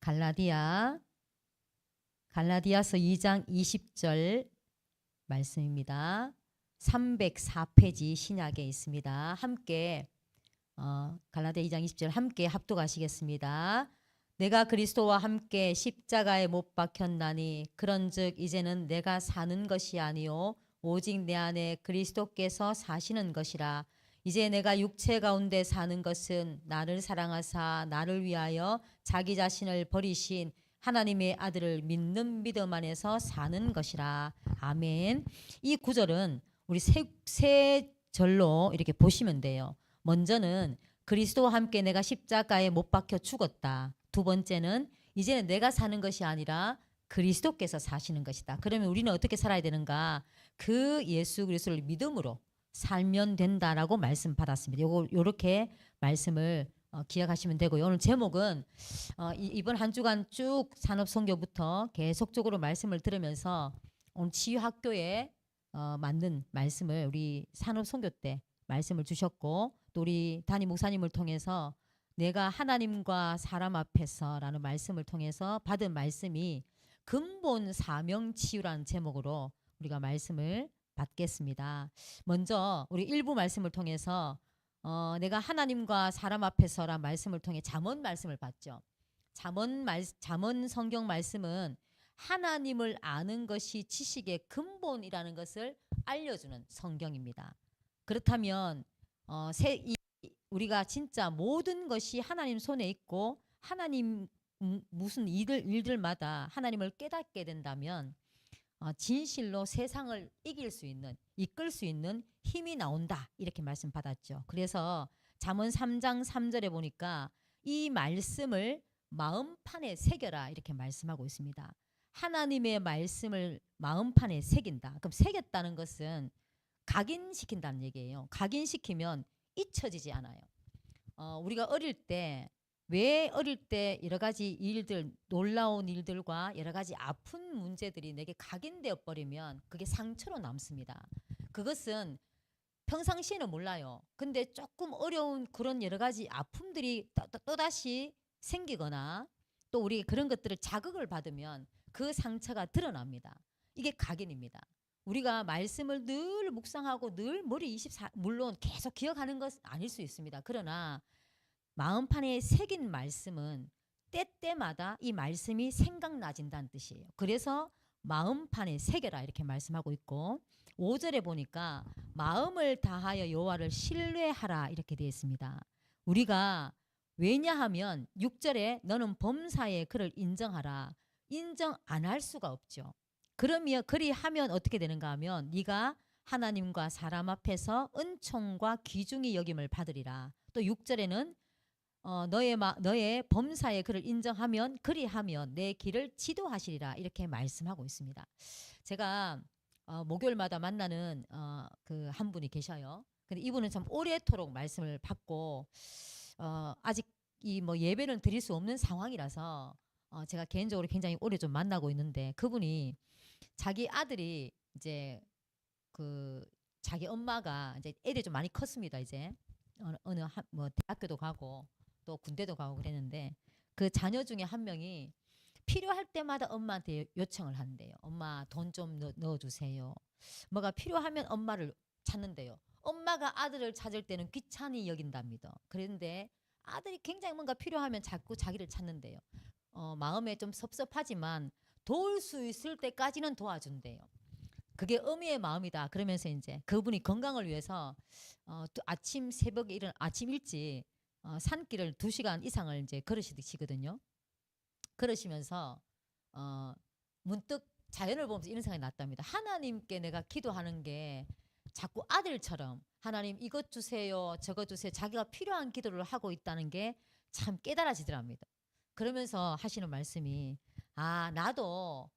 갈라디아서 2장 20절 말씀입니다. 304페이지 신약에 있습니다. 함께 갈라디아 2장 20절 함께 합독하시겠습니다. 내가 그리스도와 함께 십자가에 못 박혔나니 그런즉 이제는 내가 사는 것이 아니요 오직 내 안에 그리스도께서 사시는 것이라. 이제 내가 육체 가운데 사는 것은 나를 사랑하사 나를 위하여 자기 자신을 버리신 하나님의 아들을 믿는 믿음 안에서 사는 것이라. 아멘. 이 구절은 우리 세 절로 이렇게 보시면 돼요. 먼저는 그리스도와 함께 내가 십자가에 못 박혀 죽었다. 두 번째는 이제는 내가 사는 것이 아니라 그리스도께서 사시는 것이다. 그러면 우리는 어떻게 살아야 되는가? 그 예수 그리스도를 믿음으로 살면 된다라고 말씀 받았습니다. 요렇게 말씀을 기억하시면 되고요. 오늘 제목은 이번 한 주간 쭉 산업선교부터 계속적으로 말씀을 들으면서 오늘 치유학교에 맞는 말씀을 우리 산업선교 때 말씀을 주셨고 또 우리 담임 목사님을 통해서 내가 하나님과 사람 앞에서라는 말씀을 통해서 받은 말씀이 근본 사명 치유라는 제목으로 우리가 말씀을 받겠습니다. 먼저 우리 일부 말씀을 통해서 내가 하나님과 사람 앞에서란 말씀을 통해 잠언 말씀을 봤죠. 잠언 성경 말씀은 하나님을 아는 것이 지식의 근본이라는 것을 알려주는 성경입니다. 그렇다면 우리가 진짜 모든 것이 하나님 손에 있고 하나님 무슨 일들마다 하나님을 깨닫게 된다면 진실로 세상을 이길 수 있는, 이끌 수 있는 힘이 나온다. 이렇게 말씀 받았죠. 그래서 잠언 3장 3절에 보니까 이 말씀을 마음판에 새겨라 이렇게 말씀하고 있습니다. 하나님의 말씀을 마음판에 새긴다. 그럼 새겼다는 것은 각인시킨다는 얘기예요. 각인시키면 잊혀지지 않아요. 우리가 어릴 때 왜 어릴 때 여러 가지 일들, 놀라운 일들과 여러 가지 아픈 문제들이 내게 각인되어 버리면 그게 상처로 남습니다. 그것은 평상시에는 몰라요. 근데 조금 어려운 그런 여러 가지 아픔들이 또다시 생기거나 또 우리 그런 것들을 자극을 받으면 그 상처가 드러납니다. 이게 각인입니다. 우리가 말씀을 늘 묵상하고 늘 머리 24 물론 계속 기억하는 것은 아닐 수 있습니다. 그러나 마음판에 새긴 말씀은 때때마다 이 말씀이 생각나진다는 뜻이에요. 그래서 마음판에 새겨라 이렇게 말씀하고 있고 5절에 보니까 마음을 다하여 여호와를 신뢰하라 이렇게 되어 있습니다. 우리가 왜냐하면 6절에 너는 범사에 그를 인정하라. 인정 안 할 수가 없죠. 그러면 그리하면 어떻게 되는가 하면 네가 하나님과 사람 앞에서 은총과 귀중히 여김을 받으리라. 또 6절에는 너의 범사에 그를 인정하면 그리하면 내 길을 지도하시리라 이렇게 말씀하고 있습니다. 제가 목요일마다 만나는 그 한 분이 계셔요. 근데 이분은 참 오래도록 말씀을 받고 아직 이 뭐 예배는 드릴 수 없는 상황이라서 제가 개인적으로 굉장히 오래 좀 만나고 있는데 그분이 자기 아들이 이제 그 자기 엄마가 이제 애들이 좀 많이 컸습니다. 이제 어느 뭐 대학교도 가고 또 군대도 가고 그랬는데 그 자녀 중에 한 명이 필요할 때마다 엄마한테 요청을 하는데요. 엄마 돈 좀 넣어주세요. 뭐가 필요하면 엄마를 찾는데요. 엄마가 아들을 찾을 때는 귀찮이 여긴답니다. 그런데 아들이 굉장히 뭔가 필요하면 자꾸 자기를 찾는데요. 마음에 좀 섭섭하지만 도울 수 있을 때까지는 도와준대요. 그게 어미의 마음이다. 그러면서 이제 그분이 건강을 위해서 아침 새벽에 아침 일찍 산길을 2시간 이상을 이제 걸으시거든요. 걸으시면서 문득 자연을 보면서 이런 생각이 났답니다. 하나님께 내가 기도하는 게 자꾸 아들처럼 하나님 이것 주세요, 저것 주세요. 자기가 필요한 기도를 하고 있다는 게 참 깨달아지더랍니다. 그러면서 하시는 말씀이 나도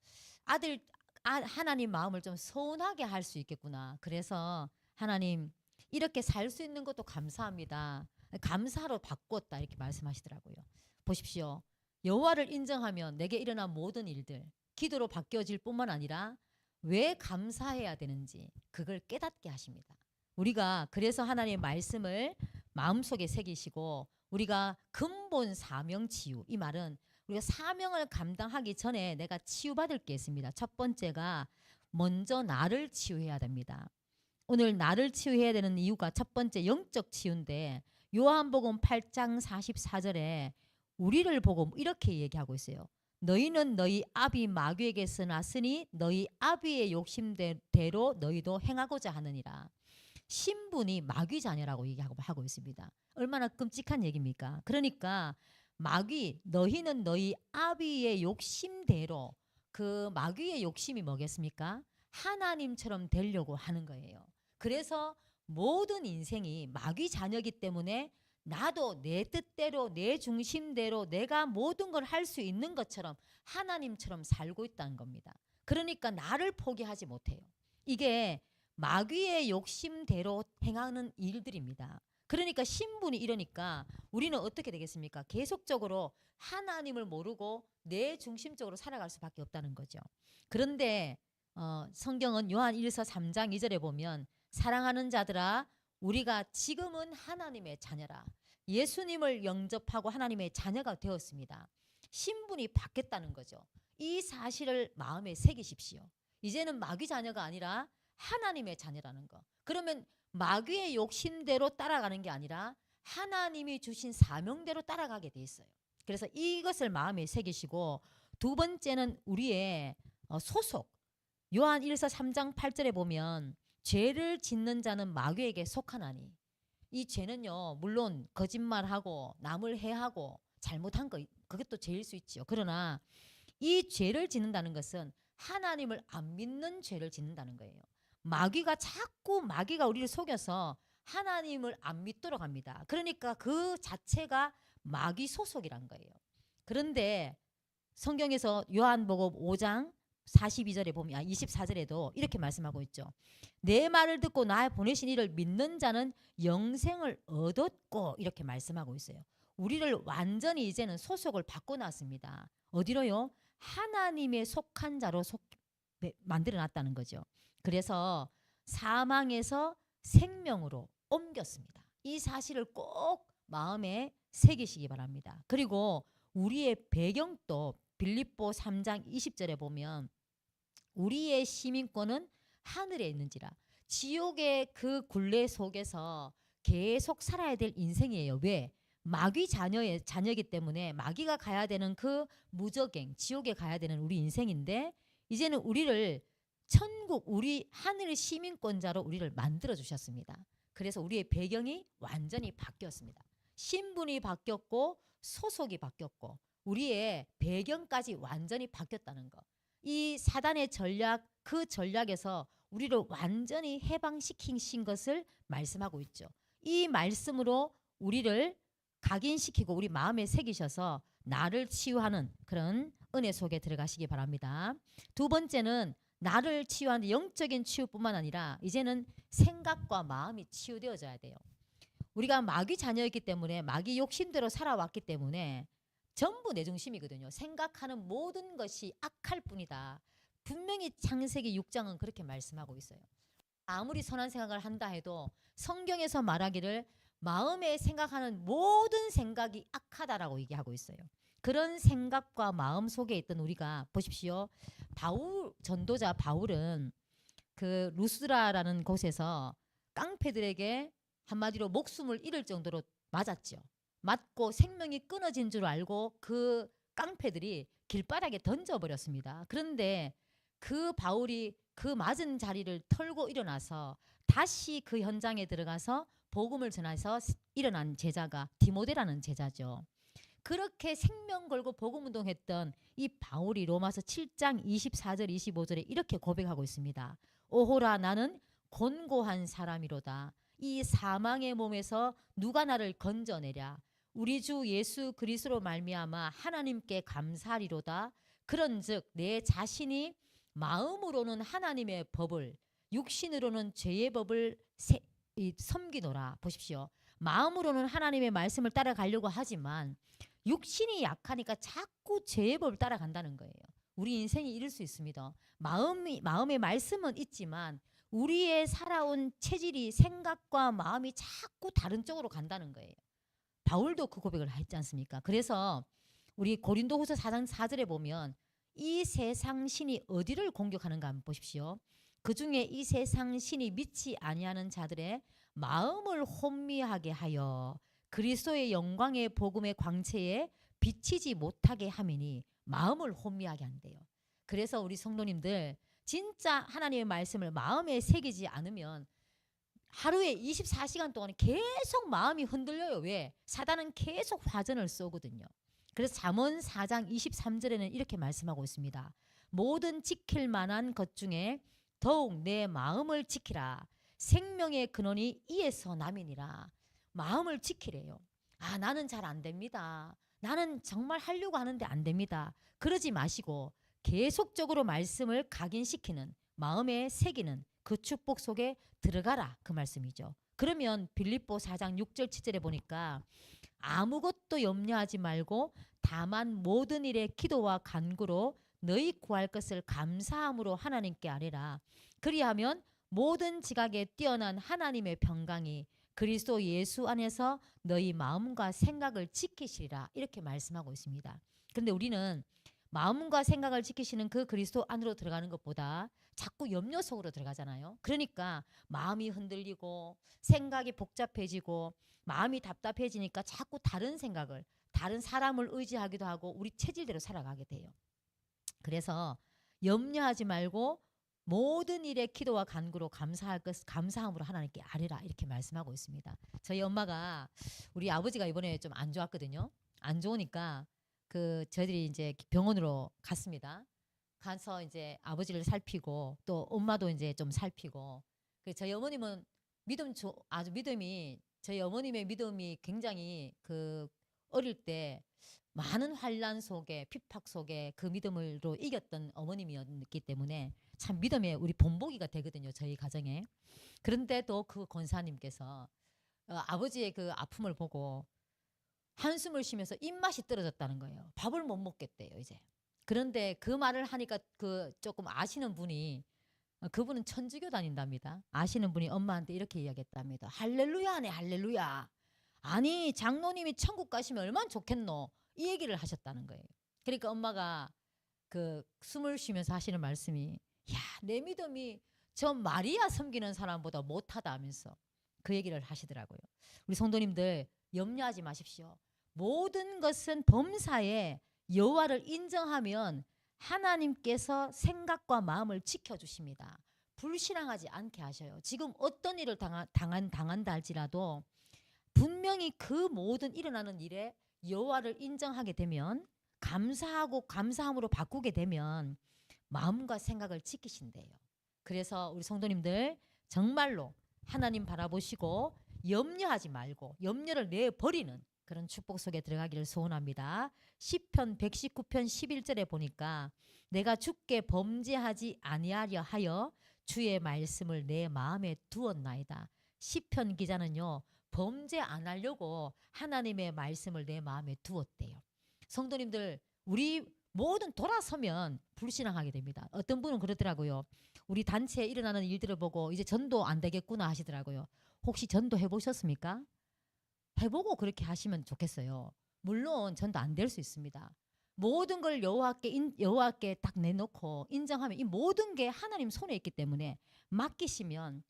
하나님 마음을 좀 서운하게 할 수 있겠구나. 그래서 하나님 이렇게 살 수 있는 것도 감사합니다. 감사로 바꿨다 이렇게 말씀하시더라고요. 보십시오. 여호와를 인정하면 내게 일어난 모든 일들 기도로 바뀌어질 뿐만 아니라 왜 감사해야 되는지 그걸 깨닫게 하십니다. 우리가 그래서 하나님의 말씀을 마음속에 새기시고 우리가 근본 사명 치유 이 말은 우리가 사명을 감당하기 전에 내가 치유받을 게 있습니다. 첫 번째가 먼저 나를 치유해야 됩니다. 오늘 나를 치유해야 되는 이유가 첫 번째 영적 치유인데 요한복음 8장 44절에 우리를 보고 이렇게 얘기하고 있어요. 너희는 너희 아비 마귀에게서 났으니 너희 아비의 욕심대로 너희도 행하고자 하느니라. 신분이 마귀 자녀라고 얘기하고 있습니다. 얼마나 끔찍한 얘기입니까? 그러니까 마귀 너희는 너희 아비의 욕심대로, 그 마귀의 욕심이 뭐겠습니까? 하나님처럼 되려고 하는 거예요. 그래서 모든 인생이 마귀 자녀이기 때문에 나도 내 뜻대로 내 중심대로 내가 모든 걸 할 수 있는 것처럼 하나님처럼 살고 있다는 겁니다. 그러니까 나를 포기하지 못해요. 이게 마귀의 욕심대로 행하는 일들입니다. 그러니까 신분이 이러니까 우리는 어떻게 되겠습니까? 계속적으로 하나님을 모르고 내 중심적으로 살아갈 수밖에 없다는 거죠. 그런데 성경은 요한 1서 3장 2절에 보면 사랑하는 자들아 우리가 지금은 하나님의 자녀라. 예수님을 영접하고 하나님의 자녀가 되었습니다. 신분이 바뀌었다는 거죠. 이 사실을 마음에 새기십시오. 이제는 마귀 자녀가 아니라 하나님의 자녀라는 거. 그러면 마귀의 욕심대로 따라가는 게 아니라 하나님이 주신 사명대로 따라가게 돼 있어요. 그래서 이것을 마음에 새기시고 두 번째는 우리의 소속. 요한 1서 3장 8절에 보면 죄를 짓는 자는 마귀에게 속하나니. 이 죄는요 물론 거짓말하고 남을 해하고 잘못한 거 그것도 죄일 수 있죠. 그러나 이 죄를 짓는다는 것은 하나님을 안 믿는 죄를 짓는다는 거예요. 마귀가 우리를 속여서 하나님을 안 믿도록 합니다. 그러니까 그 자체가 마귀 소속이란 거예요. 그런데 성경에서 요한복음 5장 42절에 보면 24절에도 이렇게 말씀하고 있죠. 내 말을 듣고 나 보내신 이를 믿는 자는 영생을 얻었고 이렇게 말씀하고 있어요. 우리를 완전히 이제는 소속을 바꿔놨습니다. 어디로요? 하나님의 속한 자로 만들어놨다는 거죠. 그래서 사망에서 생명으로 옮겼습니다. 이 사실을 꼭 마음에 새기시기 바랍니다. 그리고 우리의 배경도 빌립보 3장 20절에 보면 우리의 시민권은 하늘에 있는지라. 지옥의 그 굴레 속에서 계속 살아야 될 인생이에요. 왜? 마귀 자녀이기 때문에 마귀가 가야 되는 그 무저갱 지옥에 가야 되는 우리 인생인데 이제는 우리를 천국 우리 하늘 시민권자로 우리를 만들어 주셨습니다. 그래서 우리의 배경이 완전히 바뀌었습니다. 신분이 바뀌었고 소속이 바뀌었고 우리의 배경까지 완전히 바뀌었다는 거. 이 사단의 전략 그 전략에서 우리를 완전히 해방시키신 것을 말씀하고 있죠. 이 말씀으로 우리를 각인시키고 우리 마음에 새기셔서 나를 치유하는 그런 은혜 속에 들어가시기 바랍니다. 두 번째는 나를 치유하는 영적인 치유뿐만 아니라 이제는 생각과 마음이 치유되어져야 돼요. 우리가 마귀 자녀였기 때문에 마귀 욕심대로 살아왔기 때문에 전부 내 중심이거든요. 생각하는 모든 것이 악할 뿐이다. 분명히 창세기 6장은 그렇게 말씀하고 있어요. 아무리 선한 생각을 한다 해도 성경에서 말하기를 마음에 생각하는 모든 생각이 악하다라고 얘기하고 있어요. 그런 생각과 마음 속에 있던 우리가 보십시오. 전도자 바울은 그 루스드라라는 곳에서 깡패들에게 한마디로 목숨을 잃을 정도로 맞았죠. 맞고 생명이 끊어진 줄 알고 그 깡패들이 길바닥에 던져버렸습니다. 그런데 그 바울이 그 맞은 자리를 털고 일어나서 다시 그 현장에 들어가서 복음을 전해서 일어난 제자가 디모데라는 제자죠. 그렇게 생명 걸고 복음 운동했던 이 바울이 로마서 7장 24절 25절에 이렇게 고백하고 있습니다. 오호라 나는 곤고한 사람이로다. 이 사망의 몸에서 누가 나를 건져내랴. 우리 주 예수 그리스도로 말미암아 하나님께 감사하리로다. 그런즉 내 자신이 마음으로는 하나님의 법을 육신으로는 죄의 법을 섬기노라. 보십시오. 마음으로는 하나님의 말씀을 따라가려고 하지만 육신이 약하니까 자꾸 죄의 법을 따라간다는 거예요. 우리 인생이 이럴 수 있습니다. 마음의 말씀은 있지만 우리의 살아온 체질이 생각과 마음이 자꾸 다른 쪽으로 간다는 거예요. 바울도 그 고백을 했지 않습니까? 그래서 우리 고린도후서 4장 4절에 보면 이 세상 신이 어디를 공격하는가 한번 보십시오. 그 중에 이 세상 신이 믿지 아니하는 자들의 마음을 혼미하게 하여 그리스도의 영광의 복음의 광채에 비치지 못하게 함이니 마음을 혼미하게 한대요. 그래서 우리 성도님들 진짜 하나님의 말씀을 마음에 새기지 않으면 하루에 24시간 동안 계속 마음이 흔들려요. 왜? 사단은 계속 화전을 쏘거든요. 그래서 잠언 4장 23절에는 이렇게 말씀하고 있습니다. 모든 지킬 만한 것 중에 더욱 내 마음을 지키라. 생명의 근원이 이에서 남이니라. 마음을 지키래요. 아, 나는 잘 안 됩니다. 나는 정말 하려고 하는데 안 됩니다. 그러지 마시고 계속적으로 말씀을 각인시키는, 마음에 새기는 그 축복 속에 들어가라, 그 말씀이죠. 그러면 빌립보 4장 6절 7절에 보니까 아무것도 염려하지 말고 다만 모든 일에 기도와 간구로 너희 구할 것을 감사함으로 하나님께 아뢰라. 그리하면 모든 지각에 뛰어난 하나님의 평강이 그리스도 예수 안에서 너희 마음과 생각을 지키시리라, 이렇게 말씀하고 있습니다. 그런데 우리는 마음과 생각을 지키시는 그 그리스도 안으로 들어가는 것보다 자꾸 염려 속으로 들어가잖아요. 그러니까 마음이 흔들리고 생각이 복잡해지고 마음이 답답해지니까 자꾸 다른 생각을, 다른 사람을 의지하기도 하고 우리 체질대로 살아가게 돼요. 그래서 염려하지 말고 모든 일에 기도와 간구로 감사할 것, 감사함으로 하나님께 아뢰라, 이렇게 말씀하고 있습니다. 저희 엄마가, 우리 아버지가 이번에 좀 안 좋았거든요. 안 좋으니까 저희들이 이제 병원으로 갔습니다. 가서 이제 아버지를 살피고 또 엄마도 이제 좀 살피고, 저희 어머님은 아주 믿음이, 저희 어머님의 믿음이 굉장히 어릴 때 많은 환란 속에, 핍박 속에 그 믿음으로 이겼던 어머님이었기 때문에 참 믿음의 우리 본보기가 되거든요, 저희 가정에. 그런데도 그 권사님께서 아버지의 그 아픔을 보고 한숨을 쉬면서 입맛이 떨어졌다는 거예요. 밥을 못 먹겠대요, 이제. 그런데 그 말을 하니까 조금 아시는 분이, 그분은 천주교 다닌답니다. 아시는 분이 엄마한테 이렇게 이야기했답니다. 할렐루야네, 할렐루야. 아니, 장로님이 천국 가시면 얼마나 좋겠노, 이 얘기를 하셨다는 거예요. 그러니까 엄마가 숨을 쉬면서 하시는 말씀이, 야, 내 믿음이 저 마리아 섬기는 사람보다 못하다 하면서 그 얘기를 하시더라고요. 우리 성도님들 염려하지 마십시오. 모든 것은 범사에 여호와를 인정하면 하나님께서 생각과 마음을 지켜주십니다. 불신앙하지 않게 하셔요. 지금 어떤 일을 당한다 할지라도 분명히 그 모든 일어나는 일에 여호와를 인정하게 되면, 감사하고 감사함으로 바꾸게 되면 마음과 생각을 지키신대요. 그래서 우리 성도님들 정말로 하나님 바라보시고 염려하지 말고 염려를 내버리는 그런 축복 속에 들어가기를 소원합니다. 시편 119편 11절에 보니까 내가 주께 범죄하지 아니하려 하여 주의 말씀을 내 마음에 두었나이다. 시편 기자는요, 범죄 안 하려고 하나님의 말씀을 내 마음에 두었대요. 성도님들, 우리 모든 돌아서면 불신앙하게 됩니다. 어떤 분은 그러더라고요. 우리 단체에 일어나는 일들을 보고 이제 전도 안 되겠구나 하시더라고요. 혹시 전도 해보셨습니까? 해보고 그렇게 하시면 좋겠어요. 물론 전도 안 될 수 있습니다. 모든 걸 여호와께 딱 내놓고 인정하면 이 모든 게 하나님 손에 있기 때문에 맡기시면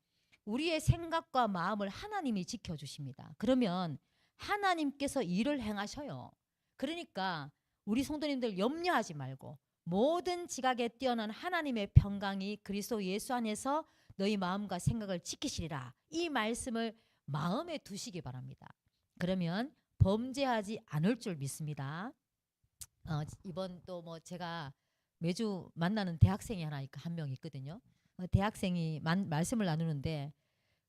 우리의 생각과 마음을 하나님이 지켜주십니다. 그러면 하나님께서 일을 행하셔요. 그러니까 우리 성도님들 염려하지 말고 모든 지각에 뛰어난 하나님의 평강이 그리스도 예수 안에서 너희 마음과 생각을 지키시리라, 이 말씀을 마음에 두시기 바랍니다. 그러면 범죄하지 않을 줄 믿습니다. 이번 또 제가 매주 만나는 대학생이 한 명 있거든요. 대학생이 말씀을 나누는데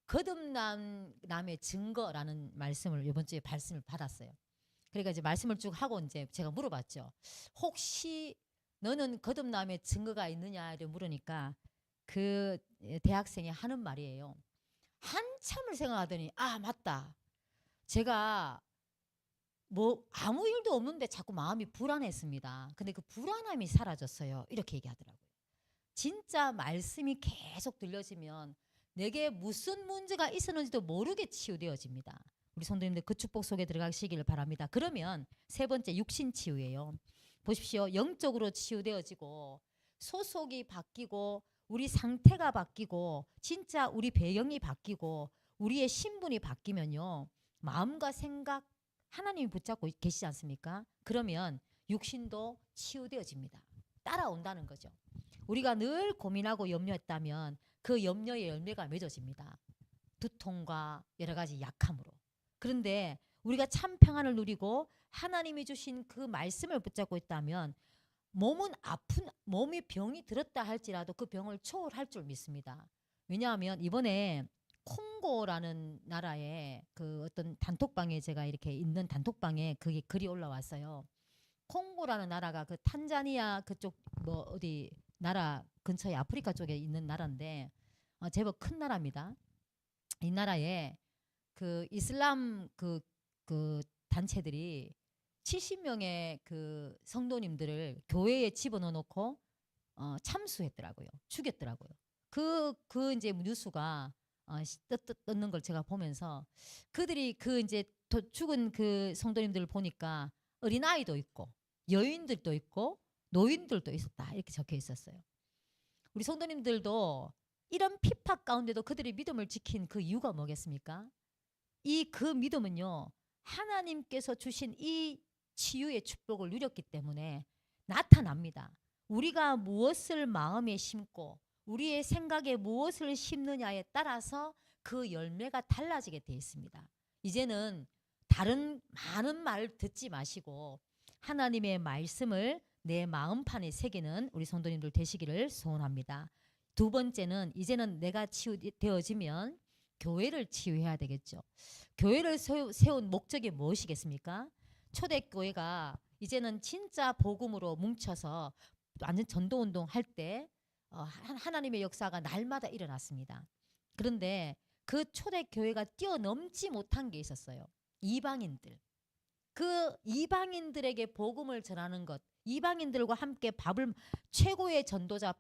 거듭남의 증거라는 말씀을 이번 주에 말씀을 받았어요. 그러니까 이제 말씀을 쭉 하고 이제 제가 물어봤죠. 혹시 너는 거듭남의 증거가 있느냐를 물으니까 그 대학생이 하는 말이에요. 한참을 생각하더니 아, 맞다. 제가 아무 일도 없는데 자꾸 마음이 불안했습니다. 근데 그 불안함이 사라졌어요. 이렇게 얘기하더라고요. 진짜 말씀이 계속 들려지면 내게 무슨 문제가 있었는지도 모르게 치유되어집니다. 우리 성도님들 그 축복 속에 들어가시기를 바랍니다. 그러면 세 번째 육신 치유예요. 보십시오. 영적으로 치유되어지고 소속이 바뀌고 우리 상태가 바뀌고 진짜 우리 배경이 바뀌고 우리의 신분이 바뀌면요. 마음과 생각 하나님이 붙잡고 계시지 않습니까? 그러면 육신도 치유되어집니다. 따라온다는 거죠. 우리가 늘 고민하고 염려했다면 그 염려의 열매가 맺어집니다. 두통과 여러 가지 약함으로. 그런데 우리가 참 평안을 누리고 하나님이 주신 그 말씀을 붙잡고 있다면 몸은 아픈 몸이 병이 들었다 할지라도 그 병을 초월할 줄 믿습니다. 왜냐하면 이번에 콩고라는 나라에 그 어떤 단톡방에 제가 이렇게 있는 단톡방에 그게 글이 올라왔어요. 콩고라는 나라가 그 탄자니아 그쪽 뭐 어디 나라 근처에 아프리카 쪽에 있는 나라인데 제법 큰 나라입니다. 이 나라에 그 이슬람 그 단체들이 70명의 그 성도님들을 교회에 집어넣어 놓고 참수했더라고요. 죽였더라고요. 그 이제 뉴스가 떴는 걸 제가 보면서 그들이 그 이제 죽은 그 성도님들을 보니까 어린아이도 있고 여인들도 있고 노인들도 있었다. 이렇게 적혀 있었어요. 우리 성도님들도 이런 핍박 가운데도 그들이 믿음을 지킨 그 이유가 뭐겠습니까? 그 믿음은요. 하나님께서 주신 이 치유의 축복을 누렸기 때문에 나타납니다. 우리가 무엇을 마음에 심고 우리의 생각에 무엇을 심느냐에 따라서 그 열매가 달라지게 되어 있습니다. 이제는 다른 많은 말 듣지 마시고 하나님의 말씀을 내 마음판에 새기는 우리 성도님들 되시기를 소원합니다. 두 번째는 이제는 내가 치유되어지면 교회를 치유해야 되겠죠. 교회를 세운 목적이 무엇이겠습니까? 초대교회가 이제는 진짜 복음으로 뭉쳐서 완전 전도운동 할 때 하나님의 역사가 날마다 일어났습니다. 그런데 그 초대교회가 뛰어넘지 못한 게 있었어요. 이방인들. 그 이방인들에게 복음을 전하는 것, 이방인들과 함께 최고의 전도자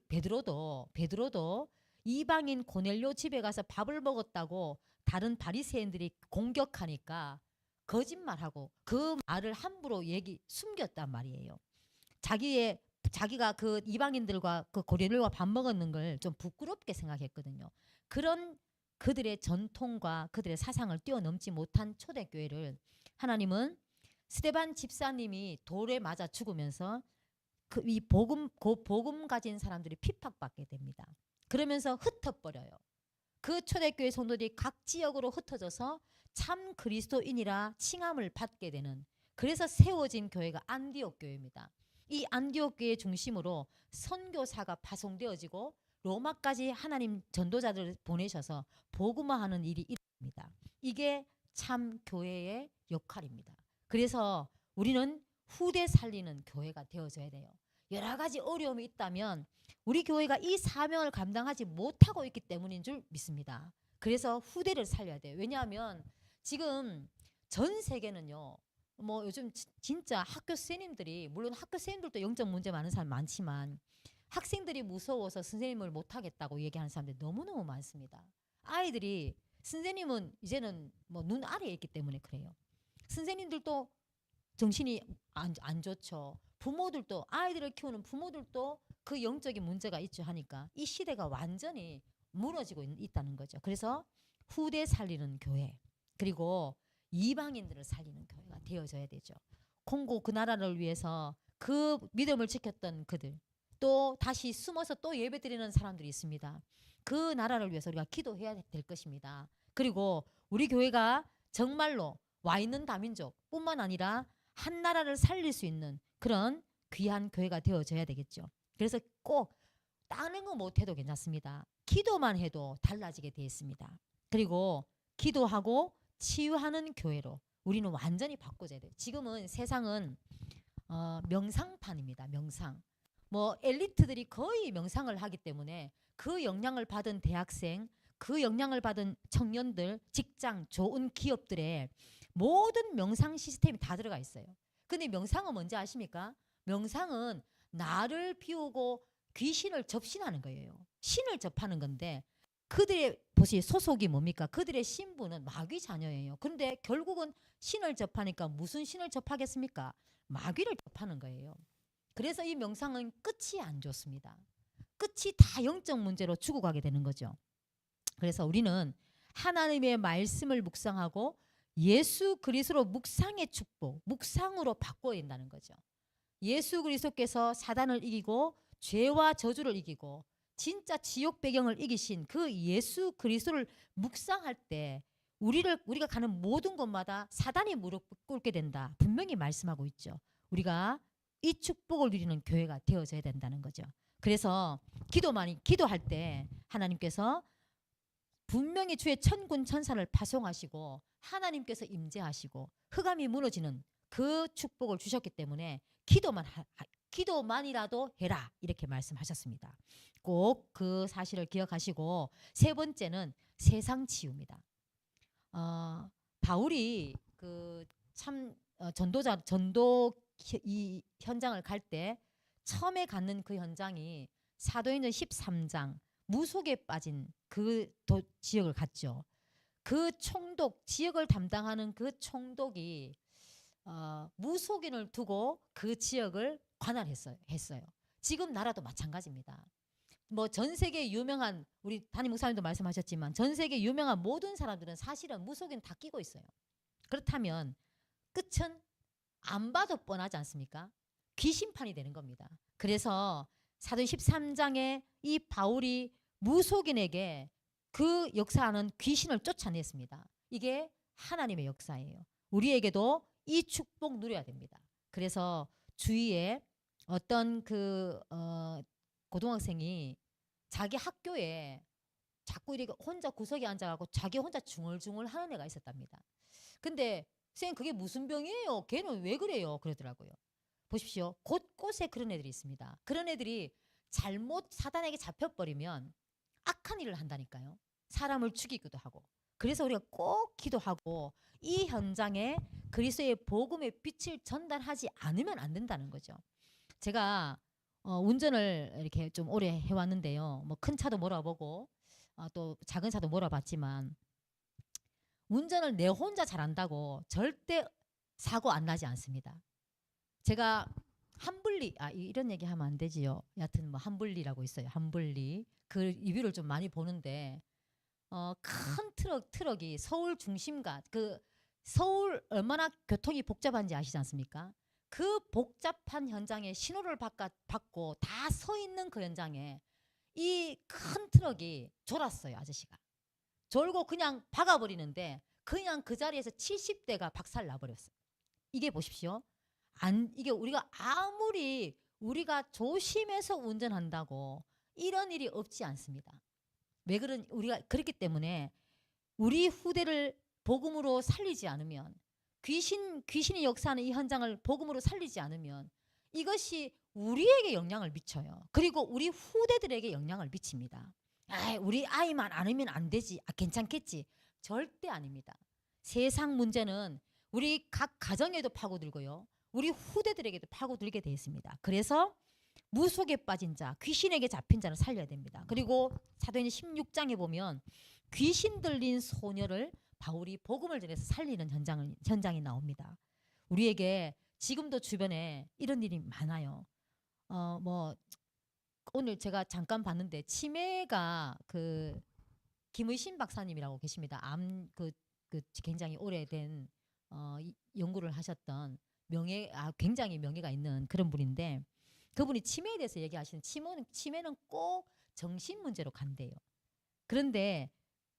베드로도 이방인 고넬료 집에 가서 밥을 먹었다고 다른 바리새인들이 공격하니까 거짓말하고 그 말을 함부로 숨겼단 말이에요. 자기가 그 이방인들과 그 고넬료와 밥 먹었는 걸 좀 부끄럽게 생각했거든요. 그런 그들의 전통과 그들의 사상을 뛰어넘지 못한 초대교회를 하나님은 스데반 집사님이 돌에 맞아 죽으면서 이 복음 가진 사람들이 핍박받게 됩니다. 그러면서 흩어버려요. 그 초대교회 성도들이 각 지역으로 흩어져서 참 그리스도인이라 칭함을 받게 되는, 그래서 세워진 교회가 안디옥 교회입니다. 이 안디옥 교회 중심으로 선교사가 파송되어지고 로마까지 하나님 전도자들을 보내셔서 복음화하는 일이 일어납니다. 이게 참 교회의 역할입니다. 그래서 우리는 후대 살리는 교회가 되어져야 돼요. 여러 가지 어려움이 있다면 우리 교회가 이 사명을 감당하지 못하고 있기 때문인 줄 믿습니다. 그래서 후대를 살려야 돼요. 왜냐하면 지금 전 세계는요, 뭐 요즘 진짜 학교 선생님들이, 물론 학교 선생님들도 영적 문제 많은 사람 많지만 학생들이 무서워서 선생님을 못하겠다고 얘기하는 사람들이 너무너무 많습니다. 아이들이 선생님은 이제는 뭐 눈 아래에 있기 때문에 그래요. 선생님들도 정신이 안 좋죠. 부모들도, 아이들을 키우는 부모들도 그 영적인 문제가 있죠 하니까 이 시대가 완전히 무너지고 있다는 거죠. 그래서 후대 살리는 교회, 그리고 이방인들을 살리는 교회가 되어져야 되죠. 콩고 그 나라를 위해서 그 믿음을 지켰던 그들, 또 다시 숨어서 또 예배드리는 사람들이 있습니다. 그 나라를 위해서 우리가 기도해야 될 것입니다. 그리고 우리 교회가 정말로 와 있는 다민족 뿐만 아니라 한 나라를 살릴 수 있는 그런 귀한 교회가 되어져야 되겠죠. 그래서 꼭 다른 거 못해도 괜찮습니다. 기도만 해도 달라지게 되어 있습니다. 그리고 기도하고 치유하는 교회로 우리는 완전히 바꿔줘야 돼요. 지금은 세상은 명상판입니다. 명상. 뭐 엘리트들이 거의 명상을 하기 때문에 그 영향을 받은 대학생, 그 영향을 받은 청년들, 직장, 좋은 기업들의 모든 명상 시스템이 다 들어가 있어요. 근데 명상은 뭔지 아십니까? 명상은 나를 비우고 귀신을 접신하는 거예요. 신을 접하는 건데 그들의 보시 소속이 뭡니까? 그들의 신분은 마귀 자녀예요. 그런데 결국은 신을 접하니까 무슨 신을 접하겠습니까? 마귀를 접하는 거예요. 그래서 이 명상은 끝이 안 좋습니다. 끝이 다 영적 문제로 죽어가게 되는 거죠. 그래서 우리는 하나님의 말씀을 묵상하고 예수 그리스도로 묵상의 축복, 묵상으로 바꿔야 된다는 거죠. 예수 그리스도께서 사단을 이기고 죄와 저주를 이기고 진짜 지옥 배경을 이기신 그 예수 그리스도를 묵상할 때 우리가 가는 모든 곳마다 사단이 무릎 꿇게 된다. 분명히 말씀하고 있죠. 우리가 이 축복을 누리는 교회가 되어져야 된다는 거죠. 그래서 기도할 때 하나님께서 분명히 주의 천군 천사를 파송하시고 하나님께서 임재하시고 흑암이 무너지는 그 축복을 주셨기 때문에 기도만이라도 해라 이렇게 말씀하셨습니다. 꼭 그 사실을 기억하시고 세 번째는 세상 치유입니다. 바울이 그 참 전도 이 현장을 갈 때 처음에 갖는 그 현장이 사도행전 13장 무속에 빠진 그 지역을 갔죠. 그 총독 지역을 담당하는 그 총독이 무속인을 두고 그 지역을 관할했어요. 지금 나라도 마찬가지입니다. 뭐 전 세계 유명한 우리 담임 목사님도 말씀하셨지만 전 세계 유명한 모든 사람들은 사실은 무속인 다 끼고 있어요. 그렇다면 끝은 안 봐도 뻔하지 않습니까? 귀신판이 되는 겁니다. 그래서 사도행 13장에 이 바울이 무속인에게 그 역사하는 귀신을 쫓아냈습니다. 이게 하나님의 역사예요. 우리에게도 이 축복 누려야 됩니다. 그래서 주위에 어떤 고등학생이 자기 학교에 자꾸 이렇게 혼자 구석에 앉아가고 자기 혼자 중얼중얼 하는 애가 있었답니다. 근데 선생님 그게 무슨 병이에요? 걔는 왜 그래요? 그러더라고요. 보십시오. 곳곳에 그런 애들이 있습니다. 그런 애들이 잘못 사단에게 잡혀버리면 악한 일을 한다니까요. 사람을 죽이기도 하고. 그래서 우리가 꼭 기도하고 이 현장에 그리스도의 복음의 빛을 전달하지 않으면 안 된다는 거죠. 제가 운전을 이렇게 좀 오래 해왔는데요. 뭐 큰 차도 몰아보고 또 작은 차도 몰아봤지만 운전을 내 혼자 잘한다고 절대 사고 안 나지 않습니다. 제가 한불리 이런 얘기 하면 안 되지요. 여하튼 뭐 한불리라고 있어요. 한불리 그 리뷰를 좀 많이 보는데 큰 트럭이 서울 중심가 그 서울 얼마나 교통이 복잡한지 아시지 않습니까? 그 복잡한 현장에 신호를 받고 다 서 있는 그 현장에 이 큰 트럭이 졸았어요. 아저씨가 졸고 그냥 박아버리는데 그냥 그 자리에서 70대가 박살 나버렸어요. 이게 보십시오. 이게 우리가 아무리 우리가 조심해서 운전한다고 이런 일이 없지 않습니다. 왜 우리가 그렇기 때문에 우리 후대를 복음으로 살리지 않으면 귀신이 역사하는 이 현장을 복음으로 살리지 않으면 이것이 우리에게 영향을 미쳐요. 그리고 우리 후대들에게 영향을 미칩니다. 우리 아이만 안으면 안 되지. 괜찮겠지. 절대 아닙니다. 세상 문제는 우리 각 가정에도 파고들고요. 우리 후대들에게도 파고들게 되어 있습니다. 그래서 무속에 빠진 자, 귀신에게 잡힌 자를 살려야 됩니다. 그리고 사도행전 16장에 보면 귀신 들린 소녀를 바울이 복음을 전해서 살리는 현장이 나옵니다. 우리에게 지금도 주변에 이런 일이 많아요. 뭐 오늘 제가 잠깐 봤는데 치매가 그 김의신 박사님이라고 계십니다. 그 굉장히 오래된 연구를 하셨던 굉장히 명예가 있는 그런 분인데 그분이 치매에 대해서 얘기하시는 치매는 꼭 정신 문제로 간대요. 그런데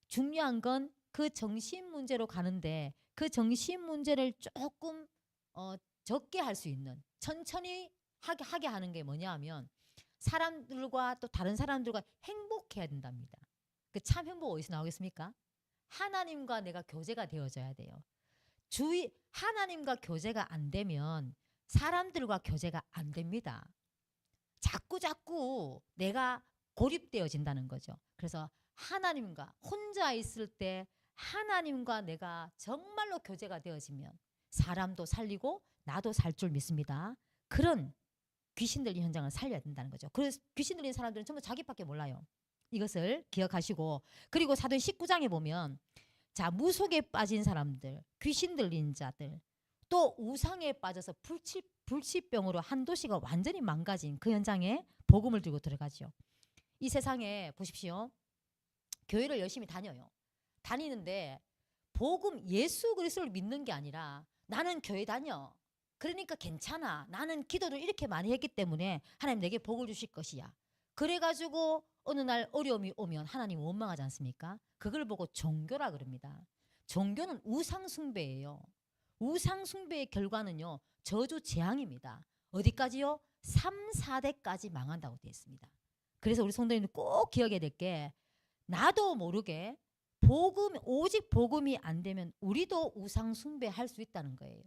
중요한 건 그 정신 문제로 가는데 그 정신 문제를 조금 적게 할 수 있는 천천히 하게 하는 게 뭐냐 하면 사람들과 또 다른 사람들과 행복해야 된답니다. 그 참 행복 어디서 나오겠습니까? 하나님과 내가 교제가 되어져야 돼요. 하나님과 교제가 안 되면 사람들과 교제가 안 됩니다. 자꾸 내가 고립되어진다는 거죠. 그래서 하나님과 혼자 있을 때 하나님과 내가 정말로 교제가 되어지면 사람도 살리고 나도 살 줄 믿습니다. 그런 귀신 들린 현장을 살려야 된다는 거죠. 그래서 귀신 들린 사람들은 전부 자기밖에 몰라요. 이것을 기억하시고, 그리고 사도행 19장에 보면 자, 무속에 빠진 사람들, 귀신 들린 자들, 또 우상에 빠져서 불치병으로 한 도시가 완전히 망가진 그 현장에 복음을 들고 들어가죠. 이 세상에 보십시오. 교회를 열심히 다녀요. 다니는데 복음 예수 그리스도를 믿는 게 아니라 나는 교회 다녀. 그러니까 괜찮아. 나는 기도를 이렇게 많이 했기 때문에 하나님 내게 복을 주실 것이야. 그래가지고 어느 날 어려움이 오면 하나님 원망하지 않습니까? 그걸 보고 종교라 그럽니다. 종교는 우상 숭배예요. 우상 숭배의 결과는요, 저주 재앙입니다. 어디까지요? 3, 4대까지 망한다고 되어 있습니다. 그래서 우리 성도님들 꼭 기억해야 될 게, 나도 모르게 복음, 오직 복음이 안 되면 우리도 우상 숭배할 수 있다는 거예요.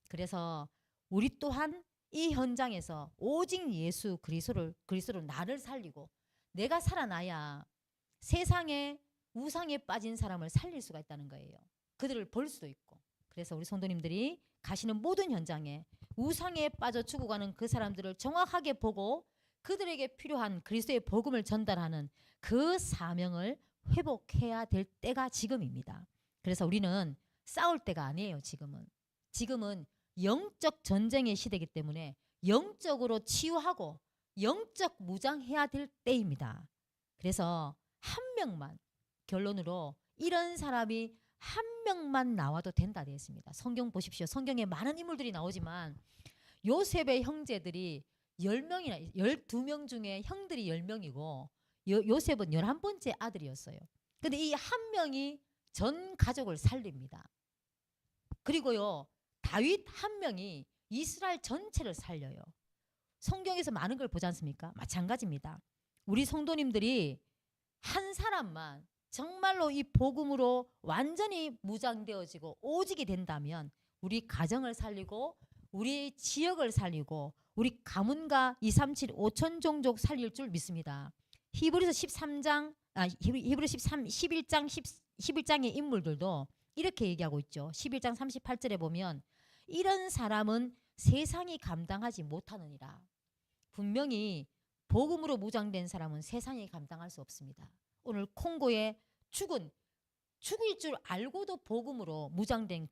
그래서 우리 또한 이 현장에서 오직 예수 그리스도로 나를 살리고 내가 살아나야 세상에 우상에 빠진 사람을 살릴 수가 있다는 거예요. 그들을 볼 수도 있고. 그래서 우리 성도님들이 가시는 모든 현장에 우상에 빠져 죽어가는 그 사람들을 정확하게 보고 그들에게 필요한 그리스도의 복음을 전달하는 그 사명을 회복해야 될 때가 지금입니다. 그래서 우리는 싸울 때가 아니에요. 지금은 영적 전쟁의 시대이기 때문에 영적으로 치유하고 영적 무장해야 될 때입니다. 그래서 한 명만, 결론으로 이런 사람이 한 명만 나와도 된다 되어 있습니다. 성경 보십시오. 성경에 많은 인물들이 나오지만 요셉의 형제들이 10명이나 12명 중에 형들이 10명이고 요셉은 11번째 아들이었어요. 근데 이 한 명이 전 가족을 살립니다. 그리고요, 다윗 한 명이 이스라엘 전체를 살려요. 성경에서 많은 걸 보지 않습니까? 마찬가지입니다. 우리 성도님들이 한 사람만 정말로 이 복음으로 완전히 무장되어지고 오직이 된다면 우리 가정을 살리고 우리 지역을 살리고 우리 가문과 237 5천 종족 살릴 줄 믿습니다. 히브리서 11장의 인물들도 이렇게 얘기하고 있죠. 11장 38절에 보면 이런 사람은 세상이 감당하지 못하느니라. 분명히 복음으로 무장된 사람은 세상이 감당할 수 없습니다. 오늘 콩고에 죽을 줄 알고도 복음으로 무장된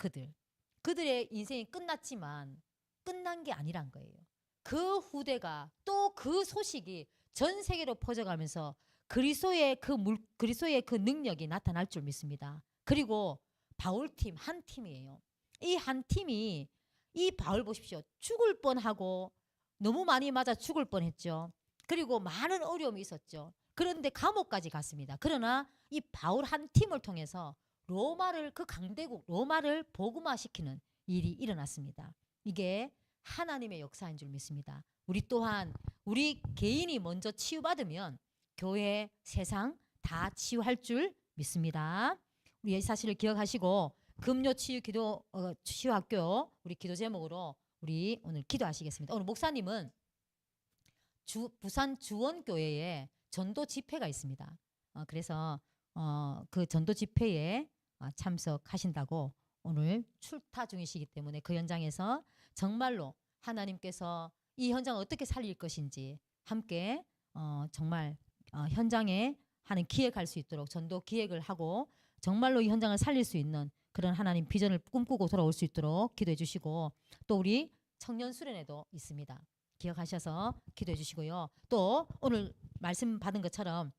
그들의 인생이 끝났지만 끝난 게 아니란 거예요. 그 후대가 또 그 소식이 전 세계로 퍼져가면서 그리스도의 그 능력이 나타날 줄 믿습니다. 그리고 바울팀 한 팀이에요. 이 한 팀이 이 바울 보십시오. 죽을 뻔하고 너무 많이 맞아 죽을 뻔했죠. 그리고 많은 어려움이 있었죠. 그런데 감옥까지 갔습니다. 그러나 이 바울 한 팀을 통해서 그 강대국 로마를 복음화시키는 일이 일어났습니다. 이게 하나님의 역사인 줄 믿습니다. 우리 또한 우리 개인이 먼저 치유받으면 교회, 세상 다 치유할 줄 믿습니다. 우리 이 사실을 기억하시고 금요 치유학교 우리 기도 제목으로 우리 오늘 기도하시겠습니다. 오늘 목사님은 부산 주원교회에 전도 집회가 있습니다. 그래서 그 전도 집회에 참석하신다고 오늘 출타 중이시기 때문에 그 현장에서 정말로 하나님께서 이 현장을 어떻게 살릴 것인지 함께 정말 현장에 하는 기획할 수 있도록 전도 기획을 하고 정말로 이 현장을 살릴 수 있는 그런 하나님 비전을 꿈꾸고 돌아올 수 있도록 기도해 주시고, 또 우리 청년 수련회도 있습니다. 기억하셔서 기도해 주시고요. 또 오늘 말씀 받은 것처럼